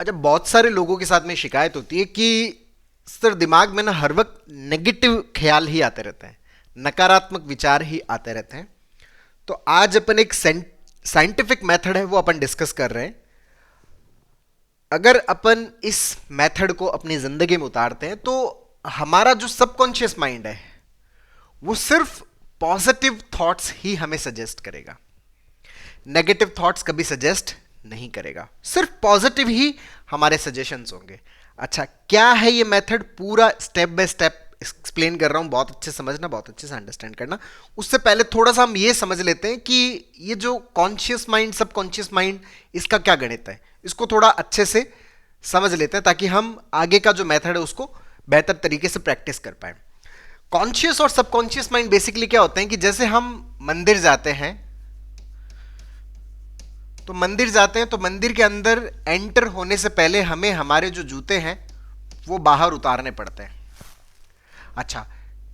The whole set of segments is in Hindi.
अच्छा, बहुत सारे लोगों के साथ में शिकायत होती है कि सर दिमाग में ना हर वक्त नेगेटिव ख्याल ही आते रहते हैं, नकारात्मक विचार ही आते रहते हैं। तो आज अपन एक साइंटिफिक मेथड है वो अपन डिस्कस कर रहे हैं। अगर अपन इस मेथड को अपनी जिंदगी में उतारते हैं तो हमारा जो सबकॉन्शियस माइंड है वो सिर्फ पॉजिटिव थॉट्स ही हमें सजेस्ट करेगा, नेगेटिव थॉट्स कभी सजेस्ट नहीं करेगा, सिर्फ पॉजिटिव ही हमारे सजेशंस होंगे। अच्छा, क्या है ये मेथड, पूरा स्टेप बाय स्टेप एक्सप्लेन कर रहा हूं, बहुत अच्छे समझना, बहुत अच्छे से अंडरस्टैंड करना। उससे पहले थोड़ा सा हम ये समझ लेते हैं कि ये जो कॉन्शियस माइंड सबकॉन्शियस माइंड, इसका क्या गणित है, इसको थोड़ा अच्छे से समझ लेते हैं ताकि हम आगे का जो मेथड है उसको बेहतर तरीके से प्रैक्टिस कर पाए। कॉन्शियस और सबकॉन्शियस माइंड बेसिकली क्या होते हैं कि जैसे हम मंदिर जाते हैं तो मंदिर के अंदर एंटर होने से पहले हमें हमारे जो जूते हैं वो बाहर उतारने पड़ते हैं। अच्छा,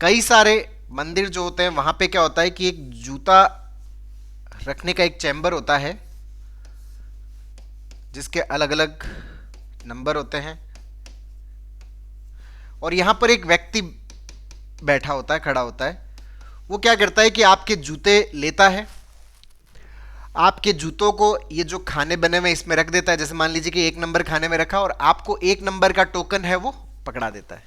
कई सारे मंदिर जो होते हैं वहां पे क्या होता है कि एक जूता रखने का एक चैम्बर होता है जिसके अलग अलग नंबर होते हैं, और यहां पर एक व्यक्ति बैठा होता है, खड़ा होता है। वो क्या करता है कि आपके जूते लेता है, आपके जूतों को ये जो खाने बने हुए इसमें रख देता है। जैसे मान लीजिए कि 1 नंबर खाने में रखा और आपको 1 नंबर का टोकन है वो पकड़ा देता है।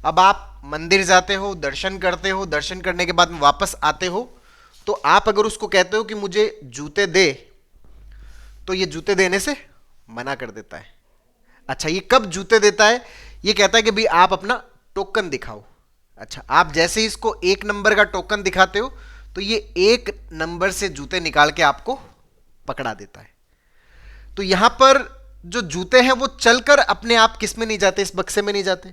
अब आप मंदिर जाते हो, दर्शन करते हो, दर्शन करने के बाद में वापस आते हो, तो आप अगर उसको कहते हो कि मुझे जूते दे, तो ये जूते देने से मना कर देता है। अच्छा, ये कब जूते देता है? ये कहता है कि भाई आप अपना टोकन दिखाओ। अच्छा, आप जैसे ही इसको 1 नंबर का टोकन दिखाते हो तो ये 1 नंबर से जूते निकाल के आपको पकड़ा देता है। तो यहां पर जो जूते हैं वो चलकर अपने आप किस में नहीं जाते, इस बक्से में नहीं जाते,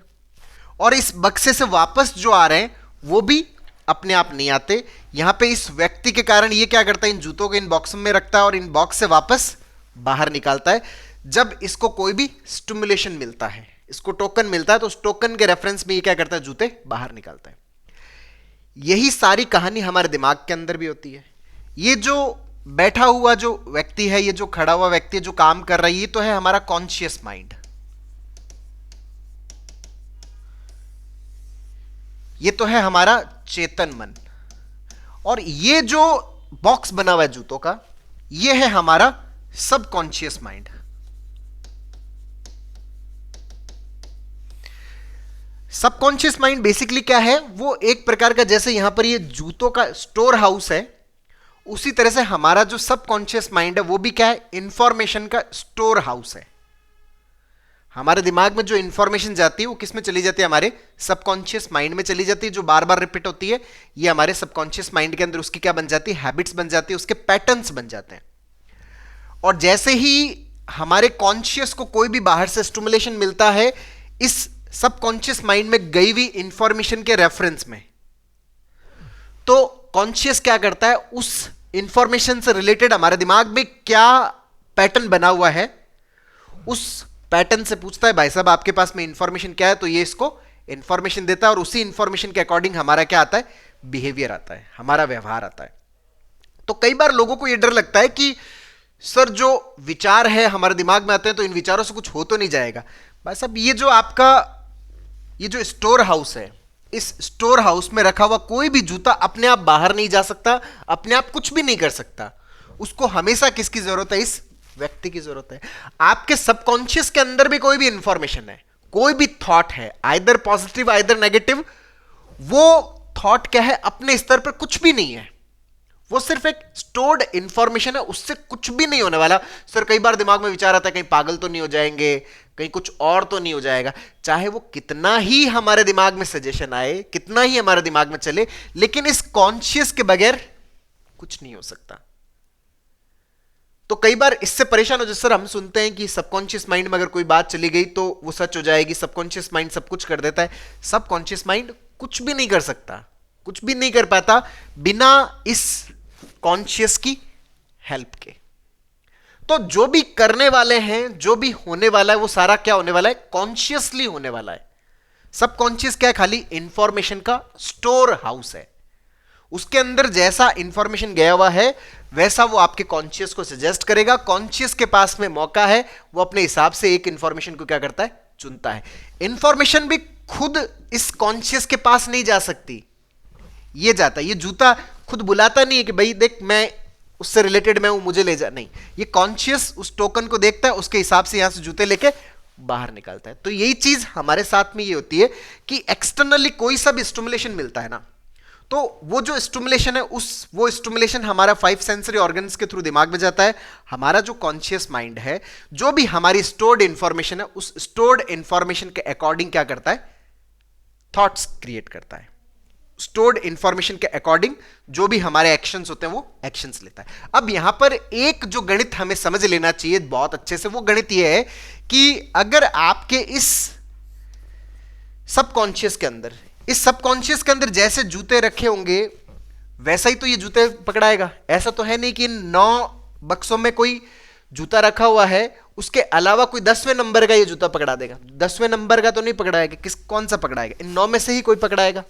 और इस बक्से से वापस जो आ रहे हैं वो भी अपने आप नहीं आते। यहां पे इस व्यक्ति के कारण ये क्या करता है, इन जूतों को इन बॉक्स में रखता है और इन बॉक्स से वापस बाहर निकालता है। जब इसको कोई भी स्टिमुलेशन मिलता है, इसको टोकन मिलता है, तो उस टोकन के रेफरेंस में ये क्या करता है, जूते बाहर निकालता है। यही सारी कहानी हमारे दिमाग के अंदर भी होती है। ये जो बैठा हुआ जो व्यक्ति है, ये जो खड़ा हुआ व्यक्ति है, जो काम कर रहा है, ये तो है हमारा कॉन्शियस माइंड, ये तो है हमारा चेतन मन, और ये जो बॉक्स बना हुआ है जूतों का, ये है हमारा subconscious mind. Subconscious mind basically क्या है, वो एक प्रकार का, जैसे यहां पर ये जूतों का स्टोर हाउस है, उसी तरह से हमारा जो सबकॉन्शियस माइंड है वो भी क्या है, इंफॉर्मेशन का स्टोर हाउस है। हमारे दिमाग में जो इंफॉर्मेशन जाती है वो किस में चली जाती है, हमारे सबकॉन्शियस माइंड में चली जाती है, जो बार बार रिपीट होती है। ये हमारे सबकॉन्शियस माइंड के अंदर उसकी क्या बन जाती है, हैबिट्स बन जाती है, उसके पैटर्न्स बन जाते हैं। और जैसे ही हमारे कॉन्शियस को कोई भी बाहर से स्टिमुलेशन मिलता है, इस सबकॉन्शियस माइंड में गई हुई इंफॉर्मेशन के रेफरेंस में, तो कॉन्शियस क्या करता है, उस इंफॉर्मेशन से रिलेटेड हमारे दिमाग में क्या पैटर्न बना हुआ है, उस पैटर्न से पूछता है, भाई साहब आपके पास में इंफॉर्मेशन क्या है, तो ये इसको इंफॉर्मेशन देता है, और उसी इंफॉर्मेशन के अकॉर्डिंग हमारा क्या आता है, बिहेवियर आता है, हमारा व्यवहार आता है। तो कई बार लोगों को यह डर लगता है कि सर जो विचार है हमारे दिमाग में आते हैं तो इन विचारों से कुछ हो तो नहीं जाएगा। भाई साहब, ये जो आपका ये जो स्टोर हाउस है, इस स्टोर हाउस में रखा हुआ कोई भी जूता अपने आप बाहर नहीं जा सकता, अपने आप कुछ भी नहीं कर सकता। उसको हमेशा किसकी जरूरत है, इस व्यक्ति की जरूरत है। आपके सबकॉन्शियस के अंदर भी कोई भी इंफॉर्मेशन है, कोई भी थॉट है, आइदर पॉजिटिव आइदर नेगेटिव, वो थॉट क्या है, अपने स्तर पर कुछ भी नहीं है, वो सिर्फ एक स्टोर्ड इंफॉर्मेशन है, उससे कुछ भी नहीं होने वाला। सर कई बार दिमाग में विचार आता है, कहीं पागल तो नहीं हो जाएंगे, कहीं कुछ और तो नहीं हो जाएगा। चाहे वो कितना ही हमारे दिमाग में सजेशन आए, कितना ही हमारे दिमाग में चले, लेकिन इस कॉन्शियस के बगैर कुछ नहीं हो सकता। तो कई बार इससे परेशान हो जाए, सर हम सुनते हैं कि सबकॉन्शियस माइंड में अगर कोई बात चली गई तो वो सच हो जाएगी, सबकॉन्शियस माइंड सब कुछ कर देता है। सबकॉन्शियस माइंड कुछ भी नहीं कर सकता, कुछ भी नहीं कर पाता बिना इस कॉन्शियस की हेल्प के। तो जो भी करने वाले हैं, जो भी होने वाला है, वो सारा क्या होने वाला है, कॉन्शियसली होने वाला है। सबकॉन्शियस क्या है, खाली इंफॉर्मेशन का स्टोर हाउस है। उसके अंदर जैसा इंफॉर्मेशन गया हुआ है, वैसा वो आपके कॉन्शियस को सजेस्ट करेगा। कॉन्शियस के पास में मौका है, वो अपने हिसाब से एक इंफॉर्मेशन को क्या करता है, चुनता है। इंफॉर्मेशन भी खुद इस कॉन्शियस के पास नहीं जा सकती, ये जाता है। ये जूता खुद बुलाता नहीं है कि भाई देख मैं उससे रिलेटेड मैं हूं, मुझे ले जा, नहीं, ये कॉन्शियस उस टोकन को देखता है, उसके हिसाब से यहां से जूते लेके बाहर निकलता है। तो यही चीज हमारे साथ में ये होती है कि एक्सटर्नली कोई सा भी स्टिमुलेशन मिलता है ना, तो वो जो स्टिमुलेशन है वो स्टिमुलेशन हमारा 5 सेंसरी ऑर्गन्स के थ्रू दिमाग में जाता है। हमारा जो कॉन्शियस माइंड है, जो भी हमारी स्टोर्ड इंफॉर्मेशन है, उस स्टोर्ड इंफॉर्मेशन के अकॉर्डिंग क्या करता है, थॉट्स क्रिएट करता है। स्टोर्ड इंफॉर्मेशन के अकॉर्डिंग जो भी हमारे एक्शंस होते हैं वो एक्शंस लेता है। अब यहां पर एक जो गणित हमें समझ लेना चाहिए बहुत अच्छे से, वो गणित ये है कि अगर आपके इस सबकॉन्शियस के अंदर, इस सबकॉन्शियस के अंदर जैसे जूते रखे होंगे वैसा ही तो ये जूते पकड़ाएगा। ऐसा तो है नहीं कि 9 बक्सों में कोई जूता रखा हुआ है, उसके अलावा कोई 10वें नंबर का ये जूता पकड़ा देगा। 10वें नंबर का तो नहीं पकड़ाएगा, कौन सा पकड़ाएगा, इन 9 में से ही कोई पकड़ाएगा।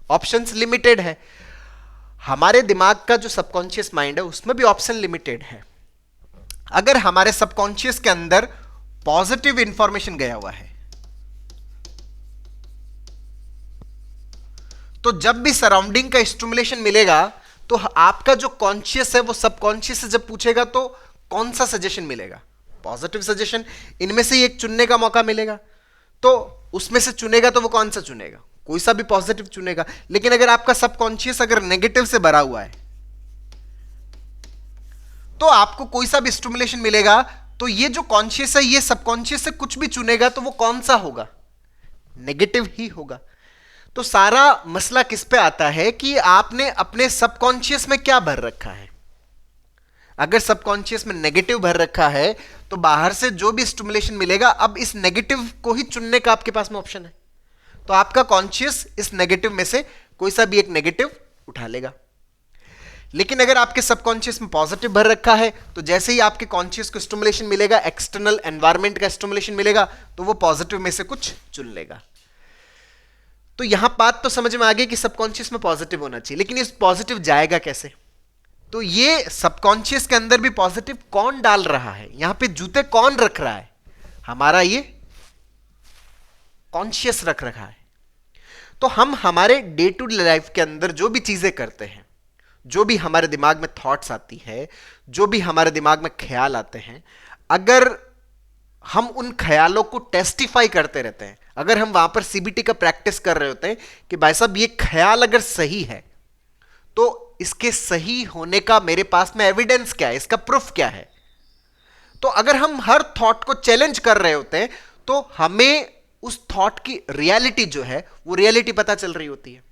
ऑप्शंस लिमिटेड है। हमारे दिमाग का जो सबकॉन्शियस माइंड है उसमें भी ऑप्शन लिमिटेड है। अगर हमारे सबकॉन्शियस के अंदर पॉजिटिव इंफॉर्मेशन गया हुआ है, तो जब भी सराउंडिंग का स्टिमुलेशन मिलेगा तो आपका जो कॉन्शियस है वो सबकॉन्शियस से जब पूछेगा तो कौन सा सजेशन मिलेगा, पॉजिटिव सजेशन। इनमें से एक चुनने का मौका मिलेगा, तो उसमें से चुनेगा तो वो कौन सा चुनेगा, कोई सा भी पॉजिटिव चुनेगा। लेकिन अगर आपका सबकॉन्शियस अगर नेगेटिव से भरा हुआ है तो आपको कोई सा भी स्टिमुलेशन मिलेगा तो ये जो कॉन्शियस है ये सबकॉन्शियस से कुछ भी चुनेगा तो वो कौन सा होगा, नेगेटिव ही होगा। तो सारा मसला किस पे आता है कि आपने अपने सबकॉन्शियस में क्या भर रखा है। अगर सबकॉन्शियस में नेगेटिव भर रखा है तो बाहर से जो भी स्टिमुलेशन मिलेगा, अब इस नेगेटिव को ही चुनने का आपके पास में ऑप्शन है। तो आपका कॉन्शियस इस नेगेटिव में से कोई सा भी एक नेगेटिव उठा लेगा। लेकिन अगर आपके सबकॉन्शियस में पॉजिटिव भर रखा है तो जैसे ही आपके कॉन्शियस को स्टिमुलेशन मिलेगा, एक्सटर्नल एनवायरनमेंट का स्टिमुलेशन मिलेगा, तो वो पॉजिटिव में से कुछ चुन लेगा। तो यहां बात तो समझ में आ गई कि सबकॉन्शियस में पॉजिटिव होना चाहिए, लेकिन इस पॉजिटिव जाएगा कैसे। तो ये सबकॉन्शियस के अंदर भी पॉजिटिव कौन डाल रहा है, यहां पे जूते कौन रख रहा है, हमारा ये कॉन्शियस रख रखा है। तो हम हमारे डे टू डे लाइफ के अंदर जो भी चीजें करते हैं, जो भी हमारे दिमाग में थॉट्स आती है, जो भी हमारे दिमाग में ख्याल आते हैं, अगर हम उन ख्यालों को टेस्टिफाई करते रहते हैं, अगर हम वहां पर सीबीटी का प्रैक्टिस कर रहे होते हैं कि भाई साहब ये ख्याल अगर सही है तो इसके सही होने का मेरे पास में एविडेंस क्या है, इसका प्रूफ क्या है। तो अगर हम हर थॉट को चैलेंज कर रहे होते हैं तो हमें उस थॉट की रियलिटी जो है वो रियलिटी पता चल रही होती है।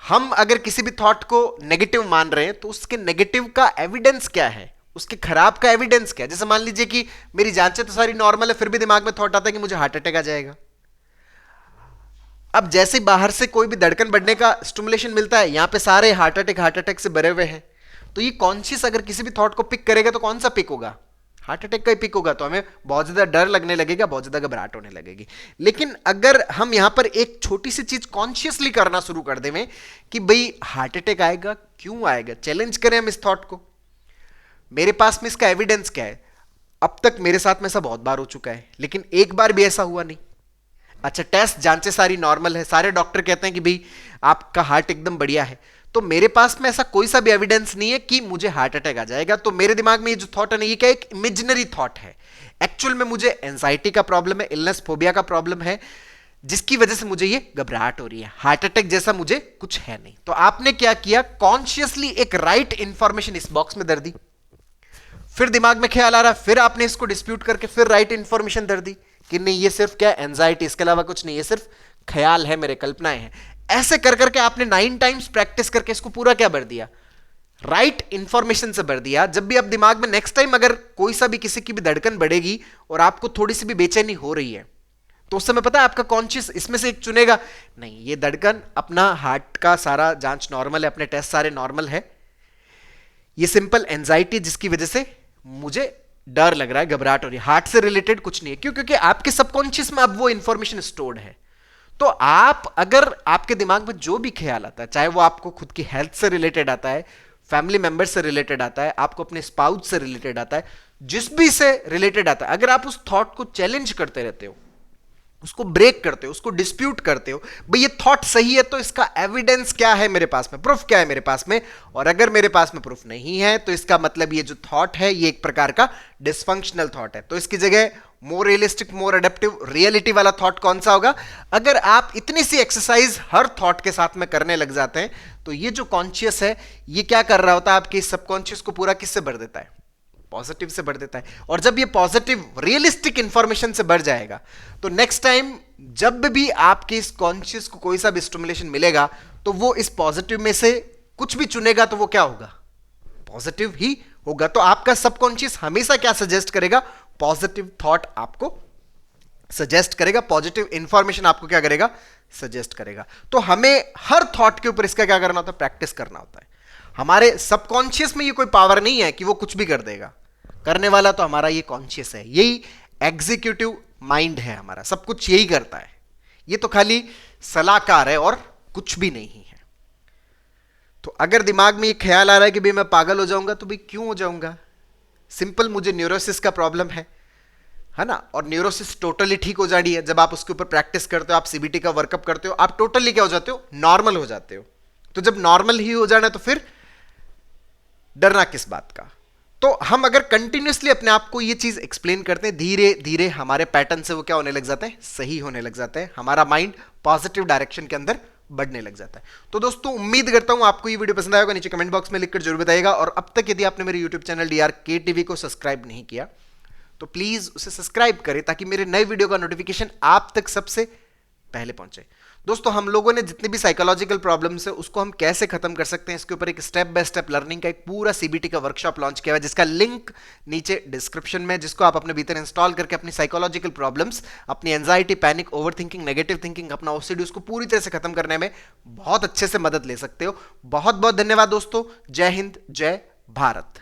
हम अगर किसी भी थॉट को नेगेटिव मान रहे हैं तो उसके नेगेटिव का एविडेंस क्या है, उसके खराब का एविडेंस क्या है। जैसे मान लीजिए कि मेरी जांचें तो सारी नॉर्मल है, फिर भी दिमाग में थॉट आता है कि मुझे हार्ट अटैक आ जाएगा। अब जैसे बाहर से कोई भी धड़कन बढ़ने का स्टिमुलेशन मिलता है, यहां पे सारे हार्ट अटैक से भरे हुए हैं, तो ये कॉन्शियस अगर किसी भी थॉट को पिक करेगा तो कौन सा पिक होगा, हार्ट अटैक का ही पिक होगा। तो हमें बहुत ज्यादा डर लगने लगेगा, बहुत ज्यादा घबराहट होने लगेगी। लेकिन अगर हम यहां पर एक छोटी सी चीज कॉन्शियसली करना शुरू कर दें कि भाई हार्ट अटैक आएगा, क्यों आएगा, चैलेंज करें हम इस थॉट को, मेरे पास में इसका एविडेंस क्या है। अब तक मेरे साथ में ऐसा बहुत बार हो चुका है, लेकिन एक बार भी ऐसा हुआ नहीं। अच्छा, टेस्ट जांचें सारी नॉर्मल है, सारे डॉक्टर कहते हैं कि भाई आपका हार्ट एकदम बढ़िया है, तो मेरे पास में ऐसा कोई सा भी एविडेंस नहीं है कि मुझे हार्ट अटैक आ जाएगा। तो मेरे दिमाग में ये जो थॉट है ना, ये क्या एक इमेजिनरी थॉट है। एक्चुअल में मुझे एंजाइटी का प्रॉब्लम है, इलनेस फोबिया का प्रॉब्लम है, जिसकी वजह से मुझे ये घबराहट हो रही है। हार्ट अटैक जैसा मुझे कुछ है नहीं। तो आपने क्या किया, कॉन्शियसली एक राइट इंफॉर्मेशन इस बॉक्स में दर दी, फिर दिमाग में ख्याल आ रहा, फिर आपने इसको डिस्प्यूट करके फिर राइट इंफॉर्मेशन दर दी कि नहीं ये सिर्फ क्या एंजाइटी, इसके अलावा कुछ नहीं, ये सिर्फ ख्याल है, मेरे कल्पनाएं हैं। ऐसे कर करके आपने 9 टाइम्स प्रैक्टिस करके इसको पूरा क्या भर दिया, राइट इंफॉर्मेशन से भर दिया। जब भी आप दिमाग में नेक्स्ट टाइम अगर कोई सा भी किसी की भी धड़कन बढ़ेगी और आपको थोड़ी सी भी बेचैनी हो रही है, तो उस समय पता है आपका कॉन्शियस इसमें से एक चुनेगा, नहीं ये धड़कन, अपना हार्ट का सारा जांच नॉर्मल है, अपने टेस्ट सारे नॉर्मल है, ये सिंपल एंजाइटी जिसकी वजह से मुझे डर लग रहा है, घबराहट हो रही है, हार्ट से रिलेटेड कुछ नहीं है। क्यों? क्योंकि आपके सबकॉन्शियस में अब वो इंफॉर्मेशन स्टोर्ड है। तो आप अगर आपके दिमाग में जो भी ख्याल आता है, चाहे वो आपको खुद की हेल्थ से रिलेटेड आता है, फैमिली मेंबर से रिलेटेड आता है, आपको अपने स्पाउस से रिलेटेड आता है, जिस भी से रिलेटेड आता है, अगर आप उस थॉट को चैलेंज करते रहते हो, उसको ब्रेक करते हो, उसको डिस्प्यूट करते हो, भाई ये थॉट सही है तो इसका एविडेंस क्या है मेरे पास में, प्रूफ क्या है मेरे पास में, और अगर मेरे पास में प्रूफ नहीं है तो इसका मतलब ये जो थॉट है ये एक प्रकार का डिसफंक्शनल थॉट है। तो इसकी जगह मोर रियलिस्टिक, मोर अडेप्टिव, रियलिटी वाला थॉट कौन सा होगा? अगर आप इतनी सी एक्सरसाइज हर थॉट के साथ में करने लग जाते हैं तो ये जो कॉन्शियस है ये क्या कर रहा होता है, आपके सबकॉन्शियस को पूरा किससे भर देता है? पॉजिटिव से बढ़ देता है। और जब ये पॉजिटिव रियलिस्टिक इंफॉर्मेशन से बढ़ जाएगा तो नेक्स्ट टाइम जब भी आपके इस कॉन्शियस को कोई सा भी स्टिमुलेशन मिलेगा तो वो इस पॉजिटिव में से कुछ भी चुनेगा तो वो क्या होगा? पॉजिटिव ही होगा। तो आपका सबकॉन्शियस हमेशा क्या सजेस्ट करेगा? पॉजिटिव थॉट आपको सजेस्ट करेगा, पॉजिटिव इंफॉर्मेशन आपको क्या करेगा? सजेस्ट करेगा। तो हमें हर थॉट के ऊपर इसका क्या करना होता है? प्रैक्टिस करना होता है। हमारे सबकॉन्शियस में ये कोई पावर नहीं है कि वो कुछ भी कर देगा, करने वाला तो हमारा ये कॉन्शियस है, यही एग्जीक्यूटिव माइंड है हमारा, सब कुछ यही करता है, ये तो खाली सलाहकार है और कुछ भी नहीं है। तो अगर दिमाग में ये ख्याल आ रहा है कि भाई मैं पागल हो जाऊंगा, तो भाई क्यों हो जाऊंगा? सिंपल, मुझे न्यूरोसिस का प्रॉब्लम है ना, और न्यूरोसिस टोटली ठीक हो जानी है। जब आप उसके ऊपर प्रैक्टिस करते हो, आप सीबीटी का वर्कअप करते हो, आप टोटली क्या हो जाते हो? नॉर्मल हो जाते हो। तो जब नॉर्मल ही हो जाना है तो फिर डरना किस बात का? तो हम अगर कंटिन्यूसली अपने आप को ये चीज एक्सप्लेन करते हैं, धीरे धीरे हमारे पैटर्न से वो क्या होने लग जाते हैं? सही होने लग जाते हैं, हमारा माइंड पॉजिटिव डायरेक्शन के अंदर बढ़ने लग जाता है। तो दोस्तों उम्मीद करता हूं आपको ये वीडियो पसंद आएगा, नीचे कमेंट बॉक्स में लिखकर जरूर बताइएगा। और अब तक यदि आपने मेरे यूट्यूब चैनल DRK TV को सब्सक्राइब नहीं किया तो प्लीज उसे सब्सक्राइब करें ताकि मेरे नए वीडियो का नोटिफिकेशन आप तक सबसे पहले पहुंचे। दोस्तों हम लोगों ने जितने भी साइकोलॉजिकल प्रॉब्लम्स है उसको हम कैसे खत्म कर सकते हैं, इसके ऊपर एक स्टेप बाय स्टेप लर्निंग का एक पूरा CBT का वर्कशॉप लॉन्च किया है, जिसका लिंक नीचे डिस्क्रिप्शन में, जिसको आप अपने भीतर इंस्टॉल करके अपनी साइकोलॉजिकल प्रॉब्लम्स, अपनी anxiety, panic, over thinking, negative thinking, अपना OCD, उसको पूरी तरह से खत्म करने में बहुत अच्छे से मदद ले सकते हो। बहुत बहुत धन्यवाद दोस्तों। जय हिंद, जय भारत।